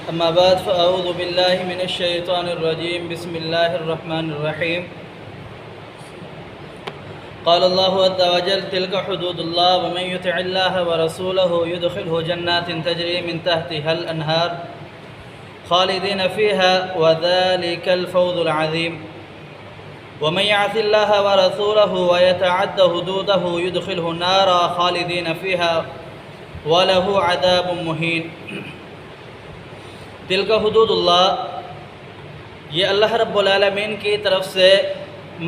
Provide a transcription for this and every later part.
أما بعد فأعوذ بالله من الشيطان الرجيم بسم الله الرحمن الرحيم قال الله عز وجل تلك حدود الله ومن يطع الله ورسوله يدخله جنات تجري من تحتها الأنهار خالدين فيها وذلك الفوز العظيم ومن يعص الله ورسوله ويتعد حدوده يدخله نارا خالدين فيها وله عذاب مهين۔ تلک حدود اللہ، یہ اللہ رب العالمین کی طرف سے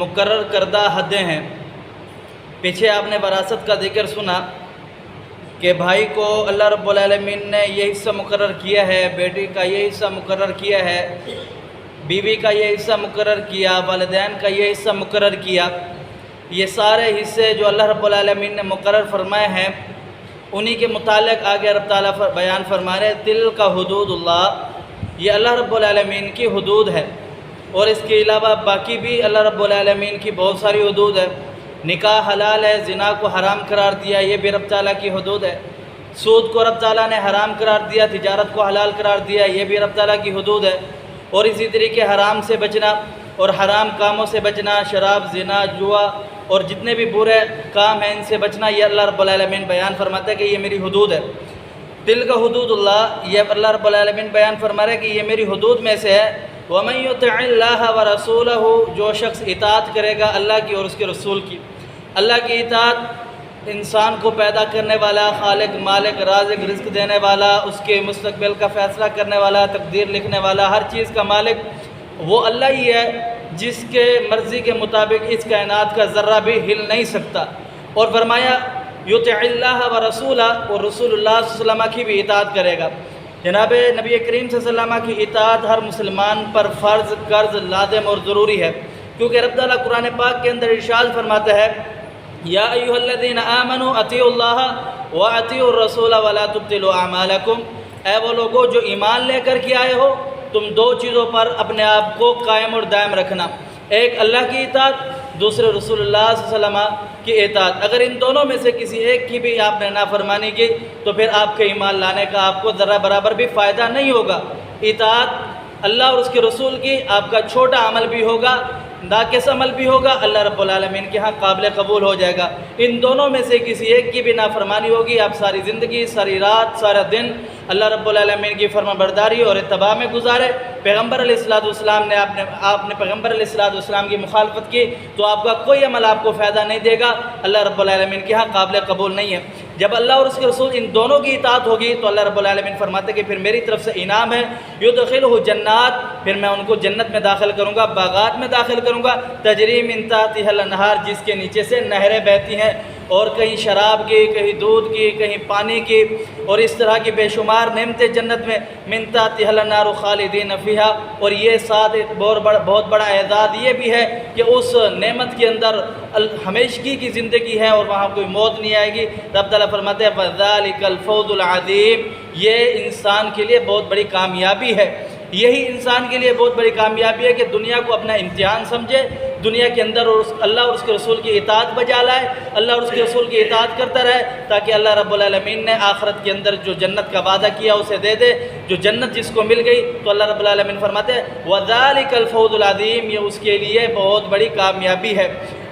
مقرر کردہ حدیں ہیں۔ پیچھے آپ نے وراثت کا ذکر سنا کہ بھائی کو اللہ رب العالمین نے یہ حصہ مقرر کیا ہے، بیٹی کا یہ حصہ مقرر کیا ہے، بیوی کا یہ حصہ مقرر کیا، والدین کا یہ حصہ مقرر کیا۔ یہ سارے حصے جو اللہ رب العالمین نے مقرر فرمائے ہیں، انہی کے متعلق آگے رب تعالیٰ بیان فرما رہے تلک حدود اللہ، یہ اللہ رب العالمین کی حدود ہے۔ اور اس کے علاوہ باقی بھی اللہ رب العالمین کی بہت ساری حدود ہے۔ نکاح حلال ہے، زنا کو حرام قرار دیا، یہ بھی رب تعالیٰ کی حدود ہے۔ سود کو رب تعالیٰ نے حرام قرار دیا، تجارت کو حلال قرار دیا، یہ بھی رب تعالیٰ کی حدود ہے۔ اور اسی طریقے حرام سے بچنا اور حرام کاموں سے بچنا، شراب، زنا، جوا اور جتنے بھی برے کام ہیں ان سے بچنا، یہ اللہ رب العالمین بیان فرماتا ہے کہ یہ میری حدود ہے۔ تلک حدود اللہ، یہ اللہ رب العالمین بیان فرما رہا ہے کہ یہ میری حدود میں سے ہے۔ وَمَن يُطِعِ اللَّهَ وَرَسُولَهُ، جو شخص اطاعت کرے گا اللہ کی اور اس کے رسول کی۔ اللہ کی اطاعت انسان کو پیدا کرنے والا، خالق، مالک، رازق، رزق دینے والا، اس کے مستقبل کا فیصلہ کرنے والا، تقدیر لکھنے والا، ہر چیز کا مالک وہ اللہ ہی ہے، جس کے مرضی کے مطابق اس کائنات کا ذرہ بھی ہل نہیں سکتا۔ اور فرمایا یطع اللہ و رسولہ، اور رسول اللہ صلی اللہ علیہ وسلم کی بھی اطاعت کرے گا۔ جناب نبی کریم صلی اللہ علیہ وسلم کی اطاعت ہر مسلمان پر فرض، قرض، لازم اور ضروری ہے، کیونکہ رب تعالیٰ قرآن پاک کے اندر ارشاد فرماتا ہے یا ایھا الذین آمنوا اطیعوا اللہ واطیعوا الرسول ولا تبطلوا اعمالکم، اے وہ لوگوں جو ایمان لے کر کے آئے ہو، تم دو چیزوں پر اپنے آپ کو قائم اور دائم رکھنا، ایک اللہ کی اطاعت، دوسرے رسول اللہ صلی اللہ علیہ وسلم کی اطاعت۔ اگر ان دونوں میں سے کسی ایک کی بھی آپ نے نافرمانی کی تو پھر آپ کے ایمان لانے کا آپ کو ذرہ برابر بھی فائدہ نہیں ہوگا۔ اطاعت اللہ اور اس کے رسول کی آپ کا چھوٹا عمل بھی ہوگا، ناقص عمل بھی ہوگا، اللہ رب العالمین کے ہاں قابل قبول ہو جائے گا۔ ان دونوں میں سے کسی ایک کی بھی نافرمانی ہوگی، آپ ساری زندگی، ساری رات، سارا دن اللہ رب العالمین کی فرما برداری اور اتباع میں گزارے۔ پیغمبر علیہ السلام نے آپ نے پیغمبر علیہ السلام کی مخالفت کی تو آپ کا کوئی عمل آپ کو فائدہ نہیں دے گا، اللہ رب العالمین کے ہاں قابل قبول نہیں ہے۔ جب اللہ اور اس کے رسول ان دونوں کی اطاعت ہوگی تو اللہ رب العالمین فرماتے کہ پھر میری طرف سے انعام ہے، یدخلہ جنات، پھر میں ان کو جنت میں داخل کروں گا، باغات میں داخل کروں گا، تجری من تحتہا الانہار، جس کے نیچے سے نہریں بہتی ہیں، اور کہیں شراب کی، کہیں دودھ کی، کہیں پانی کی، اور اس طرح کی بے شمار نعمتیں جنت میں، من تحتہا الانہار خالدین فیہا۔ اور یہ ساتھ ایک بہت بڑا اعزاز یہ بھی ہے کہ اس نعمت کے اندر ہمیشگی کی زندگی ہے اور وہاں کوئی موت نہیں آئے گی۔ رب تعالیٰ فرماتے ہیں فَذَلِكَ الْفَوْزُ الْعَظِيمُ، یہ انسان کے لیے بہت بڑی کامیابی ہے۔ یہی انسان کے لیے بہت بڑی کامیابی ہے کہ دنیا کو اپنا امتحان سمجھے، دنیا کے اندر اللہ اور اس کے رسول کی اطاعت بجا لائے، اللہ اور اس کے رسول کی اطاعت کرتا رہے، تاکہ اللہ رب العالمین نے آخرت کے اندر جو جنت کا وعدہ کیا اسے دے دے۔ جو جنت جس کو مل گئی تو اللہ رب العالمین فرماتے ہیں وَذَلِكَ الْفَوْزُ الْعَظِيمُ، یہ اس کے لیے بہت بڑی کامیابی ہے۔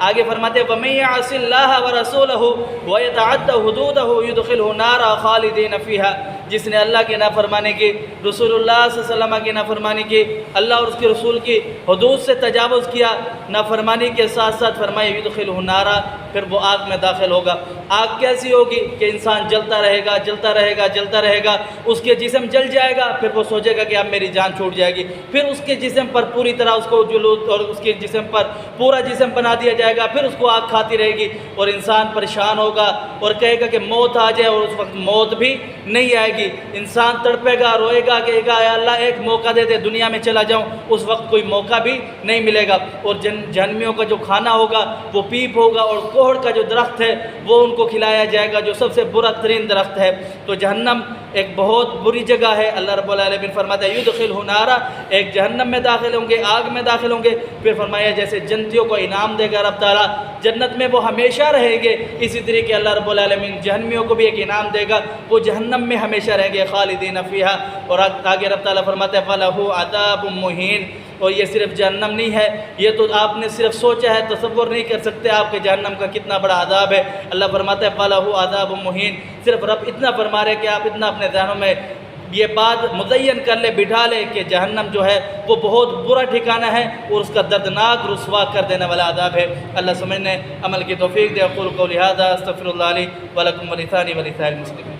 آگے فرماتے ہیں وَمَن يَعْصِ اللَّهَ وَرَسُولَهُ وَيَتَعَدَّ حُدُودَهُ يُدْخِلْهُ نَارًا خَالِدِينَ فِيهَا، جس نے اللہ کی نافرمانی کی، رسول اللہ صلی اللہ علیہ وسلم کی نافرمانی کی، اللہ اور اس کے رسول کی حدود سے تجاوز کیا، نافرمانی کے ساتھ ساتھ فرمایا یدخلہ نارا، پھر وہ آگ میں داخل ہوگا۔ آگ کیسی ہوگی کہ انسان جلتا رہے گا، جلتا رہے گا، جلتا رہے گا، اس کے جسم جل جائے گا، پھر وہ سوچے گا کہ اب میری جان چھوٹ جائے گی، پھر اس کے جسم پر پوری طرح اس کو جلود اور اس کے جسم پر پورا جسم بنا دیا جائے گا، پھر اس کو آگ کھاتی رہے گی اور انسان پریشان ہوگا اور کہے گا کہ موت آ جائے، اور اس وقت موت بھی نہیں آئے گی۔ انسان تڑپے گا، روئے گا، کہے گا اے اللہ ایک موقع دے دے، دنیا میں چلا جاؤں، اس وقت کوئی موقع بھی نہیں ملے گا۔ اور جہنمیوں کا جو کھانا ہوگا وہ پیپ ہوگا، اور کوہڑ کا جو درخت ہے وہ ان کو کھلایا جائے گا، جو سب سے برا ترین درخت ہے۔ تو جہنم ایک بہت بری جگہ ہے۔ اللہ رب العالمین فرماتا ہے یدخلہ نارا، ایک جہنم میں داخل ہوں گے، آگ میں داخل ہوں گے، پھر فرمایا جیسے جنتیوں کو انعام دے گا رب تعالیٰ، جنت میں وہ ہمیشہ رہیں گے، اسی طریقے اللہ رب العالمین جہنمیوں کو بھی ایک انعام دے گا، وہ جہنم میں ہمیشہ رہیں گے خالدین فیہا۔ اور آگے رب تعالیٰ فرماتے ہیں فَلَهُ عَذَابٌ مُّهِينٌ، اور یہ صرف جہنم نہیں ہے، یہ تو آپ نے صرف سوچا ہے، تصور نہیں کر سکتے آپ کے جہنم کا کتنا بڑا عذاب ہے۔ اللہ فرماتا ہے فَلَهُ عَذَابٌ مُّهِينٌ، صرف رب اتنا فرما رہے کہ آپ اتنا اپنے ذہنوں میں یہ بات مزین کر لے، بٹھا لے کہ جہنم جو ہے وہ بہت برا ٹھکانہ ہے اور اس کا دردناک رسوا کر دینے والا عذاب ہے۔ اللہ سمجھنے عمل کی توفیق دے۔ اقول قولی ھذا استغفر اللہ لی ولکم ولسائر المسلمین۔